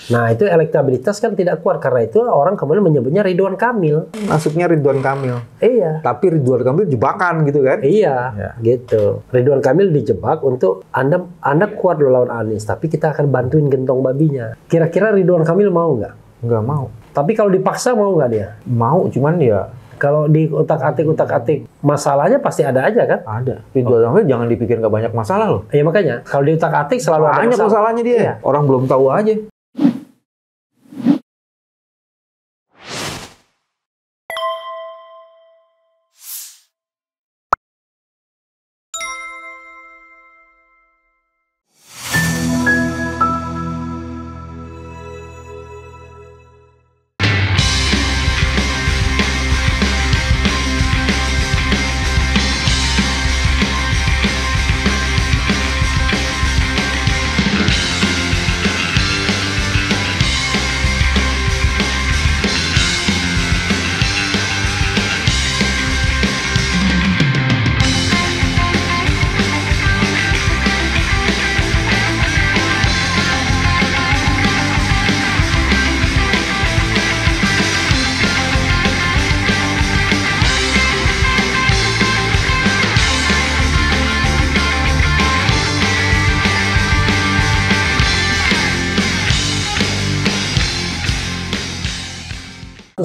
Nah, itu elektabilitas kan tidak kuat. Karena itu orang kemudian menyebutnya Ridwan Kamil. Masuknya Ridwan Kamil. Iya. Tapi Ridwan Kamil jebakan gitu kan? Iya, gitu. Ridwan Kamil dijebak untuk Anda kuat loh lawan Anies, tapi kita akan bantuin gentong babinya. Kira-kira Ridwan Kamil mau nggak? Nggak mau. Tapi kalau dipaksa mau nggak dia? Mau, cuman ya Kalau di utak-atik masalahnya pasti ada aja kan? ada. Ridwan Kamil jangan dipikir nggak banyak masalah loh. Iya makanya, kalau di utak-atik selalu ada Banyak masalah. masalahnya dia. Iya. Orang belum tahu aja.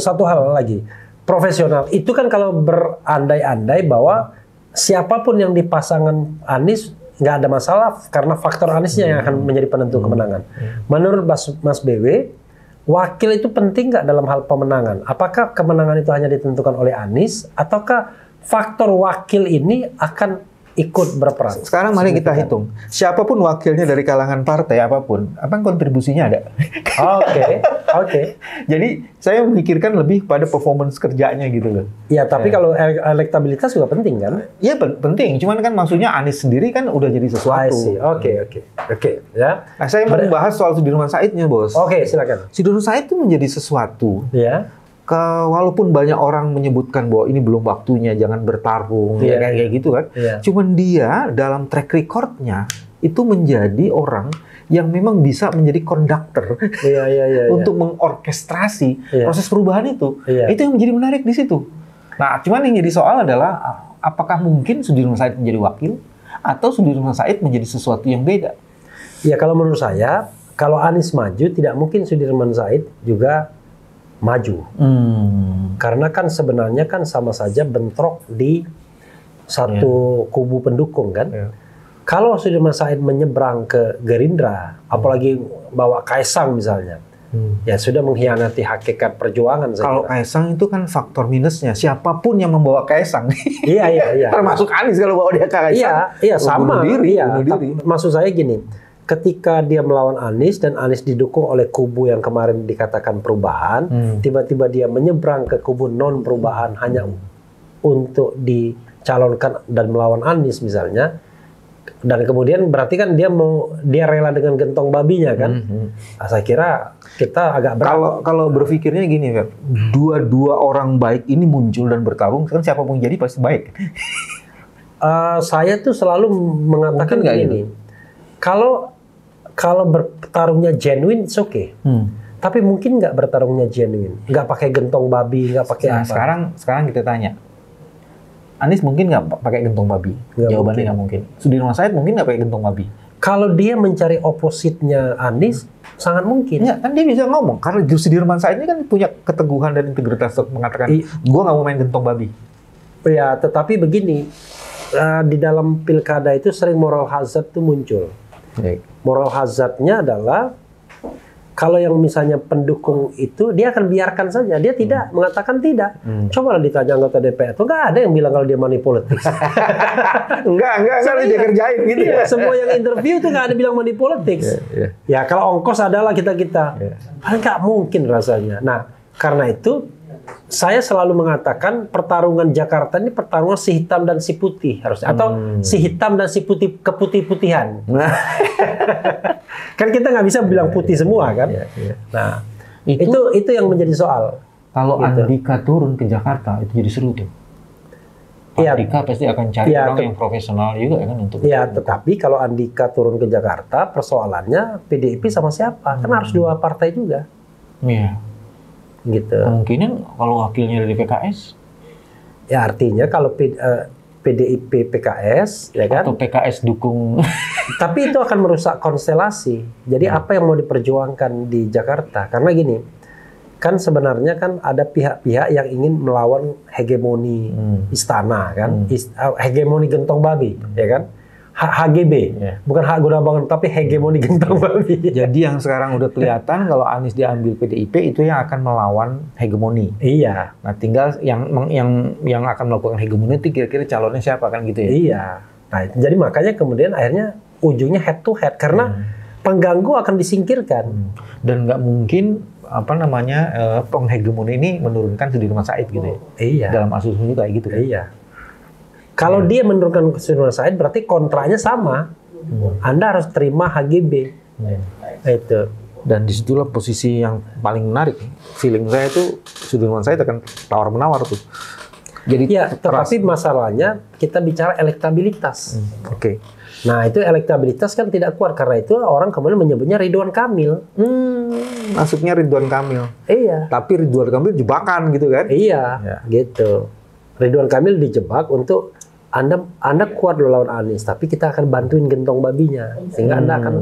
Satu hal lagi, profesional itu kan kalau berandai-andai bahwa siapapun yang di pasangan Anies nggak ada masalah karena faktor Aniesnya yang akan menjadi penentu kemenangan. Menurut Mas BW, wakil itu penting nggak dalam hal pemenangan? Apakah kemenangan itu hanya ditentukan oleh Anies ataukah faktor wakil ini akan ikut berperan? Sekarang mari kita hitung. Siapapun wakilnya dari kalangan partai apapun, apa kontribusinya ada? Oke. Jadi saya memikirkan lebih pada performance kerjanya gitu loh. Ya, tapi kalau elektabilitas juga penting kan? Iya penting, cuman kan maksudnya Anies sendiri kan udah jadi sesuatu. Oke, ya. Nah, saya mau membahas soal Sudirman Saidnya, Bos. Oke, silakan. Sudirman Said itu menjadi sesuatu. Ya. Walaupun banyak orang menyebutkan bahwa ini belum waktunya, jangan bertarung, kayak gitu kan. Cuman dia dalam track recordnya itu menjadi orang yang memang bisa menjadi konduktor untuk mengorkestrasi proses perubahan itu. Itu yang menjadi menarik di situ. Nah, cuman yang jadi soal adalah apakah mungkin Sudirman Said menjadi wakil atau Sudirman Said menjadi sesuatu yang beda? Ya, kalau menurut saya, kalau Anies maju, tidak mungkin Sudirman Said juga maju. Karena kan sebenarnya kan sama saja bentrok di satu kubu pendukung kan. Kalau Sudirman Said menyeberang ke Gerindra, apalagi bawa Kaisang misalnya, ya sudah mengkhianati hakikat perjuangan. Kalau Kaisang itu kan faktor minusnya, siapapun yang membawa Kaisang. Iya. Termasuk Anies kalau bawa dia Kaisang. Iya, sama. Bunuh diri. Maksud saya gini, ketika dia melawan Anies dan Anies didukung oleh kubu yang kemarin dikatakan perubahan, tiba-tiba dia menyeberang ke kubu non perubahan hanya untuk dicalonkan dan melawan Anies misalnya, dan kemudian berarti kan dia rela dengan gentong babinya kan. Nah, saya kira kita agak berat. Kalau berpikirnya gini kan, dua orang baik ini muncul dan bertarung, kan siapapun jadi pasti baik. Saya tuh selalu mengatakan gini, kalau bertarungnya genuine, it's okay. Tapi mungkin nggak bertarungnya genuine, nggak pakai gentong babi, nggak pakai apa. Sekarang kita tanya, Anies mungkin nggak pakai gentong babi? Jawabannya nggak mungkin. Sudirman Said mungkin nggak pakai gentong babi? Kalau dia mencari opositnya Anies, sangat mungkin. Ya, kan dia bisa ngomong. Karena Sudirman Said ini kan punya keteguhan dan integritas untuk mengatakan, gue nggak mau main gentong babi. Ya, tetapi begini, di dalam pilkada itu sering moral hazard itu muncul. Moral hazardnya adalah kalau yang misalnya pendukung itu dia akan biarkan saja, dia tidak mengatakan tidak. Cobalah ditanya anggota DPR itu nggak ada yang bilang kalau dia money politics. enggak dia kerjain gitu ya. Semua yang interview itu nggak ada bilang money politics. Ya kalau ongkos adalah kita paling nggak mungkin rasanya. Nah karena itu saya selalu mengatakan pertarungan Jakarta ini pertarungan si hitam dan si putih harusnya, atau si hitam dan si putih keputih-putihan. Kan kita nggak bisa bilang putih semua kan. Nah itu yang menjadi soal. Kalau Andika turun ke Jakarta itu jadi seru tuh. Andika pasti akan cari orang yang profesional juga kan untuk. Iya, tetapi kalau Andika turun ke Jakarta, persoalannya PDIP sama siapa? Kan harus dua partai juga. Iya. Gitu. Kemungkinan kalau wakilnya dari PKS. Ya artinya kalau PDIP PKS, ya kan? Atau PKS dukung. Tapi itu akan merusak konstelasi. Jadi apa yang mau diperjuangkan di Jakarta? Karena gini, kan sebenarnya kan ada pihak-pihak yang ingin melawan hegemoni istana kan, hegemoni gentong babi, ya kan? HGB, bukan hak guna bangun, tapi hegemoni gentong babi. Jadi yang sekarang udah kelihatan kalau Anies diambil PDIP itu yang akan melawan hegemoni. Iya. Nah tinggal yang akan melakukan hegemoni itu kira-kira calonnya siapa kan gitu ya? Iya. Nah jadi makanya kemudian akhirnya ujungnya head to head karena pengganggu akan disingkirkan. Dan nggak mungkin penghegemoni ini menurunkan Sudirman Said gitu ya? Iya. Dalam asumsi kayak gitu kan? Iya. Kalau dia menurunkan Sudirman Said berarti kontraknya sama. Anda harus terima HGB. Itu. Dan disitulah posisi yang paling menarik. Feeling saya itu Sudirman Said akan tawar-menawar tuh. Jadi ya, tetapi masalahnya kita bicara elektabilitas. Oke. Nah itu elektabilitas kan tidak kuat karena itu orang kemudian menyebutnya Ridwan Kamil. Masuknya Ridwan Kamil. Iya. Tapi Ridwan Kamil jebakan gitu kan? Iya, gitu. Ridwan Kamil dijebak untuk Anda kuat loh lawan Anies, tapi kita akan bantuin gentong babinya sehingga Anda akan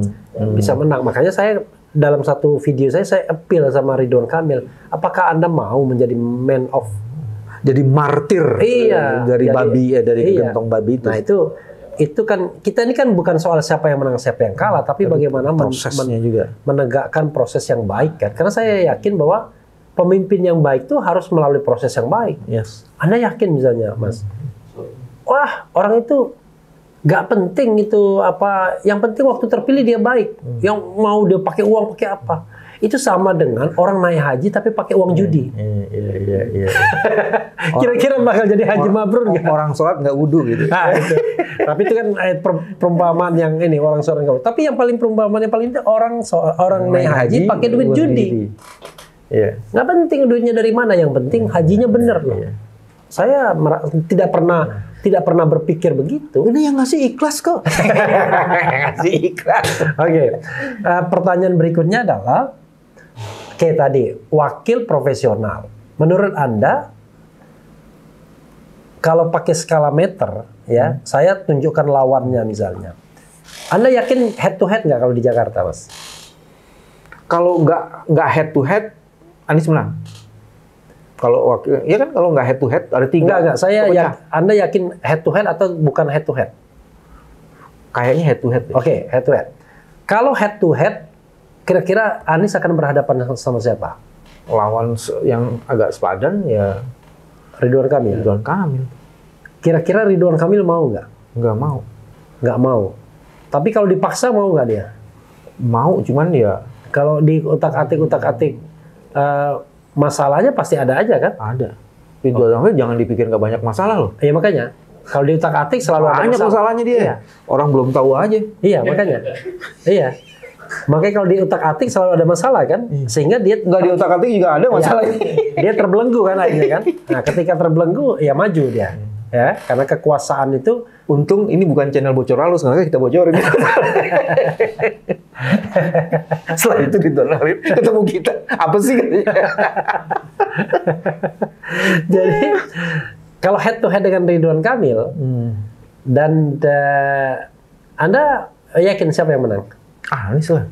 bisa menang. Makanya saya dalam satu video saya appeal sama Ridwan Kamil, apakah Anda mau menjadi man of jadi martir dari babi dari gentong babi itu. Nah itu kan kita ini kan bukan soal siapa yang menang siapa yang kalah, tapi bagaimana prosesnya juga menegakkan proses yang baik kan. Karena saya yakin bahwa pemimpin yang baik itu harus melalui proses yang baik. Yes. Anda yakin misalnya, Mas? Wah, orang itu nggak penting itu apa. Yang penting waktu terpilih dia baik. Yang mau dia pakai uang pakai apa? Itu sama dengan orang naik haji tapi pakai uang judi. Iya. Kira-kira bakal jadi haji mabrur nggak? Orang sholat nggak wudhu gitu. Nah, itu. Tapi itu kan perumpamaan yang ini orang sholat nggak wudhu. Tapi yang paling perumpamaan yang paling itu orang naik haji pakai duit judi. Iya. Nggak penting duitnya dari mana. Yang penting hajinya bener loh. Saya tidak pernah berpikir begitu. Ini yang ngasih ikhlas kok. Ngasih ikhlas. Oke. Pertanyaan berikutnya adalah kayak tadi, wakil profesional. Menurut Anda, kalau pakai skala meter, ya, saya tunjukkan lawannya misalnya. Anda yakin head to head nggak kalau di Jakarta, Mas? Kalau nggak head to head, Anies menang. Kalau wakil, ya kan kalau nggak head to head ada 3. Enggak. Anda yakin head to head atau bukan head to head? Kayaknya head to head. Oke, head to head. Kalau head to head, kira-kira Anies akan berhadapan sama siapa? Lawan yang agak sepadan ya Ridwan Kamil. Ridwan Kamil. Kira-kira Ridwan Kamil mau nggak? Nggak mau. Nggak mau. Tapi kalau dipaksa mau nggak dia? Mau, cuman ya. Kalau di utak-atik, masalahnya pasti ada aja kan? Ada. Ridwan Kamil jangan dipikir nggak banyak masalah loh. Iya makanya. Kalau di utak-atik selalu ada banyak masalahnya dia. Iya. Orang belum tahu aja. Iya makanya. Iya. Makanya kalau di utak-atik selalu ada masalah kan, sehingga dia nggak di utak-atik juga ada masalahnya. Dia terbelenggu kan akhirnya kan. Nah ketika terbelenggu ya maju dia, ya karena kekuasaan itu. Untung ini bukan channel bocor halus, karena kita bocorin. Setelah itu ditonalin ketemu kita, apa sih katanya? Jadi kalau head to head dengan Ridwan Kamil dan Anda yakin siapa yang menang? Anies lah.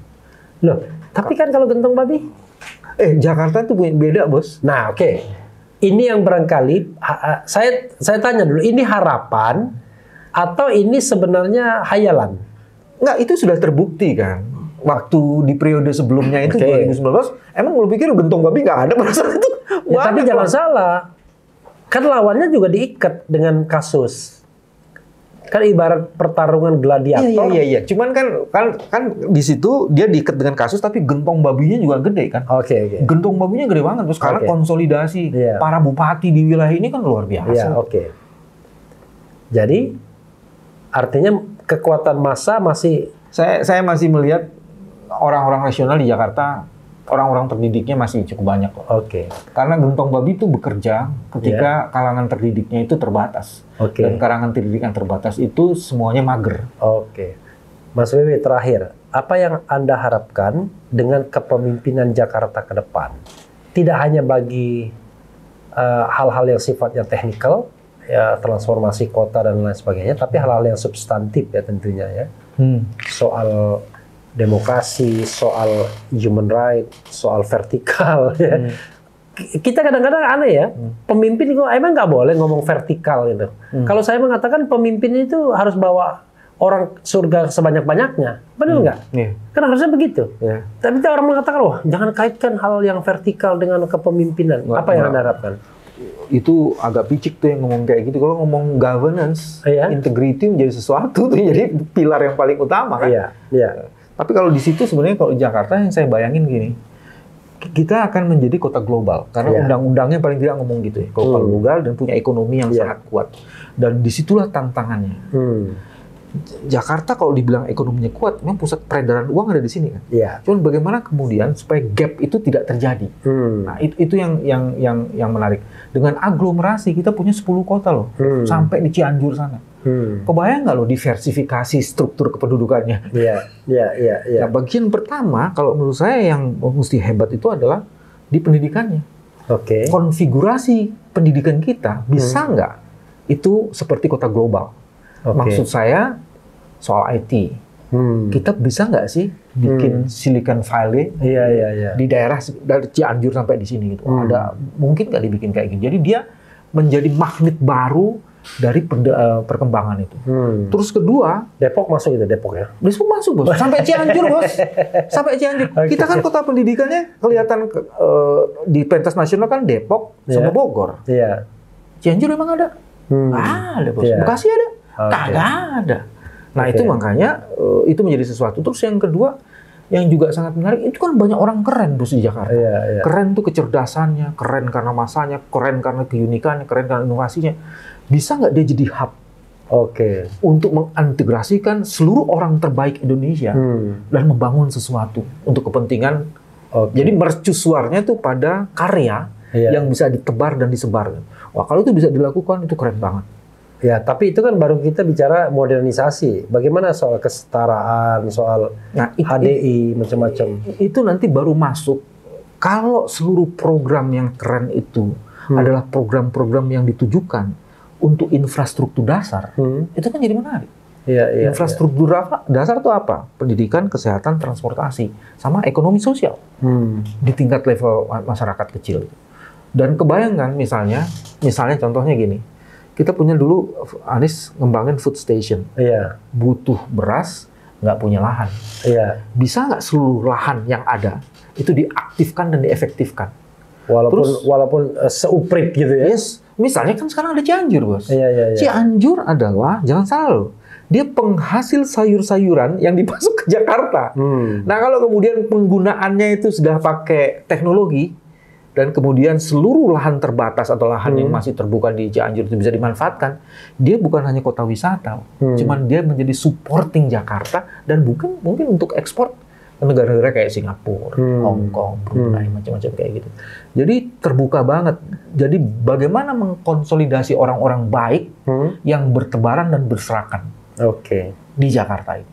Loh, tapi kan kalau gentong babi? Jakarta tuh beda, Bos. Nah, oke. Ini yang barangkali saya tanya dulu, ini harapan atau ini sebenarnya hayalan? Enggak, itu sudah terbukti kan. Waktu di periode sebelumnya itu 2019, emang lu pikir gentong babi nggak ada pada saat itu? Ya, tapi jangan salah. Kan lawannya juga diikat dengan kasus. Kan ibarat pertarungan gladiator. Iya. Cuman kan di situ dia diikat dengan kasus, tapi gentong babinya juga gede kan. Oke. Gentong babinya gede banget. Terus karena konsolidasi para bupati di wilayah ini kan luar biasa. Iya, oke. Jadi artinya kekuatan massa masih. Saya masih melihat orang-orang rasional di Jakarta orang-orang terdidiknya masih cukup banyak kok. Oke. Karena gentong babi itu bekerja ketika kalangan terdidiknya itu terbatas. Oke. Dan kalangan terdidik yang terbatas itu semuanya mager. Oke. Mas Wiwi, terakhir, apa yang Anda harapkan dengan kepemimpinan Jakarta ke depan? Tidak hanya bagi hal-hal yang sifatnya teknikal, ya transformasi kota dan lain sebagainya, tapi hal-hal yang substantif ya tentunya ya. Soal demokrasi, soal human right, soal vertikal ya. Kita kadang-kadang aneh ya, pemimpin kok emang nggak boleh ngomong vertikal gitu. Kalau saya mengatakan pemimpin itu harus bawa orang surga sebanyak-banyaknya, benar nggak? Kan harusnya begitu. Tapi orang mengatakan, wah jangan kaitkan hal yang vertikal dengan kepemimpinan. Apa yang Anda harapkan? Itu agak picik tuh yang ngomong kayak gitu. Kalau ngomong governance, integrity menjadi sesuatu tuh jadi pilar yang paling utama kan. Tapi kalau di situ sebenarnya kalau Jakarta yang saya bayangin gini, kita akan menjadi kota global karena undang-undangnya paling tidak ngomong gitu ya, global dan punya ekonomi yang sangat kuat. Dan disitulah tantangannya. Jakarta kalau dibilang ekonominya kuat, memang pusat peredaran uang ada di sini kan. Cuman bagaimana kemudian supaya gap itu tidak terjadi. Nah itu yang menarik. Dengan aglomerasi kita punya 10 kota loh, sampai di Cianjur sana. Kebayang nggak loh diversifikasi struktur kependudukannya? Nah, bagian pertama kalau menurut saya yang mesti hebat itu adalah di pendidikannya. Konfigurasi pendidikan kita bisa nggak itu seperti kota global? Maksud saya soal IT. Kita bisa nggak sih bikin Silicon Valley di daerah dari Cianjur sampai di sini gitu? Ada mungkin nggak dibikin kayak gini? Jadi dia menjadi magnet baru dari perkembangan itu. Terus kedua, Depok masuk itu, Depok ya? Depok masuk bos, sampai Cianjur bos, sampai Cianjur. Kita kan kota pendidikannya kelihatan di pentas nasional kan Depok sama Bogor. Cianjur emang ada? Ada bos. Bekasi ada? Kagak ada. Nah itu makanya itu menjadi sesuatu. Terus yang kedua yang juga sangat menarik itu kan banyak orang keren bos di Jakarta. Keren tuh kecerdasannya, keren karena masanya, keren karena keunikannya, keren karena inovasinya. Bisa nggak dia jadi hub? Untuk mengintegrasikan seluruh orang terbaik Indonesia dan membangun sesuatu untuk kepentingan. Jadi mercusuarnya tuh pada karya yang bisa ditebar dan disebar. Wah kalau itu bisa dilakukan itu keren banget. Ya, tapi itu kan baru kita bicara modernisasi. Bagaimana soal kesetaraan, soal HDI, macam-macam. Itu nanti baru masuk kalau seluruh program yang keren itu adalah program-program yang ditujukan untuk infrastruktur dasar. Itu kan jadi menarik. Infrastruktur dasar itu apa? Pendidikan, kesehatan, transportasi, sama ekonomi sosial di tingkat level masyarakat kecil. Dan kebayangkan misalnya contohnya gini. Kita punya dulu Anies ngembangin food station. Butuh beras, nggak punya lahan. Bisa nggak seluruh lahan yang ada itu diaktifkan dan diefektifkan? Walaupun seuprit gitu ya. Misalnya kan sekarang ada Cianjur, bos. Cianjur adalah, jangan salah loh, dia penghasil sayur-sayuran yang dimasuk ke Jakarta. Nah kalau kemudian penggunaannya itu sudah pakai teknologi, dan kemudian seluruh lahan terbatas atau lahan yang masih terbuka di Cianjur itu bisa dimanfaatkan, dia bukan hanya kota wisata, cuman dia menjadi supporting Jakarta dan mungkin untuk ekspor ke negara-negara kayak Singapura, Hong Kong, Brunei, macam-macam kayak gitu. Jadi terbuka banget. Jadi bagaimana mengkonsolidasi orang-orang baik yang bertebaran dan berserakan di Jakarta itu.